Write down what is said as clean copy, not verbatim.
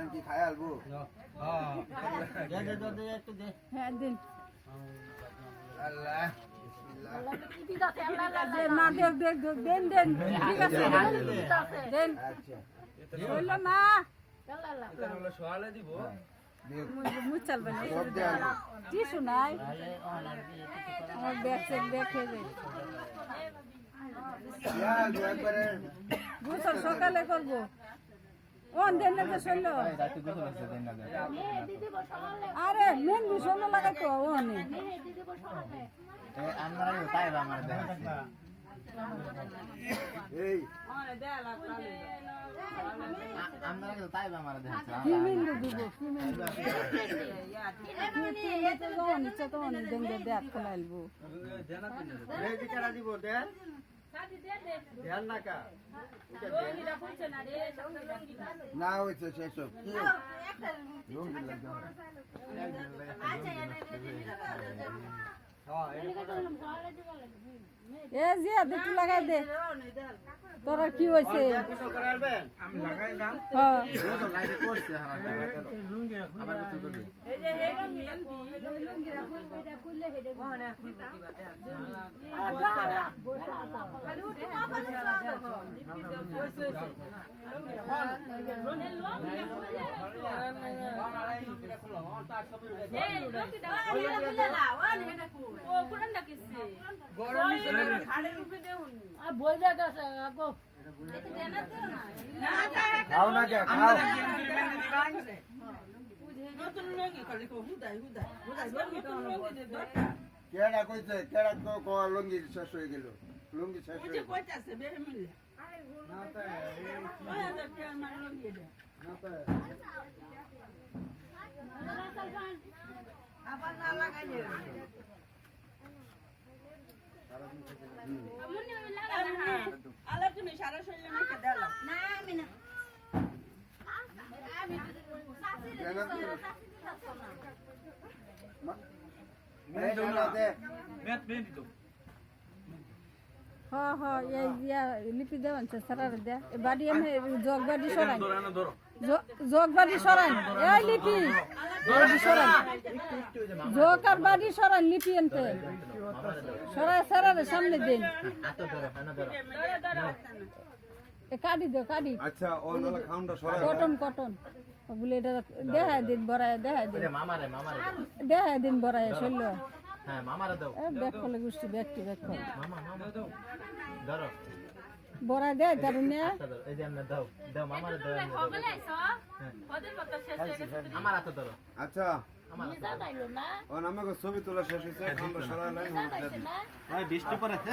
কি খায় আলবো? হ্যাঁ দিন আল্লাহ না দেখ দেখ দেন দেন ঠিক আছে দেন বললো মা মুচাল বানি টিসু নাই আমার ব্যাগ চেক দেখে দে গোসল সকালে করবো ওন দেন না যে শৈল আরে মেন শৈল লাগাই তো ওনে না হয়েছে সেসব এ জিয়া একটু লাগাই দে তোরা কি হয়েছে খাও না কে খাও কেডা কইছে কেডা তো লুঙ্গি শেষ হয়ে গেল লুঙ্গি শেষ হয়ে গেল আবার না লাগাইলে আলাপ তুমি সারা শরীরে মেখে দাও না আমি না লিপি দেওয়ান সারার দে বাড়ি এনে জগ বাড়ি সরাই জগ বাড়ি সরাই এই লিপি সরাই জগ আর বাড়ি সরাই লিপি এনতে সরাই সারার সামনে দিন কাটি দে কাটি আচ্ছা ওনালা খাউন্ডা সরাই কটন কটন বলে এটা দেখা দিন বড়ায় দেখা দিন মামারে দেখা দিন বড়ায় শৈল হ্যাঁ মামারে দাও ব্যাগ করলে গুষ্টি ব্যাগটি ব্যাগ কর মামা দাও ধরো বড়ায় দে তারুনে এই যে আমরা দাও দাও মামারে দাও হগলে আইছো ওদের কথা শেষ হয়ে গেছে আমার হাতে ধরো আচ্ছা আমার নিয়ে যাইলো না ও আমাকে ছবি তোলা শেষ হয়েছে খাউন্ডা সরাই লাইন ভাই বৃষ্টি পড়েছে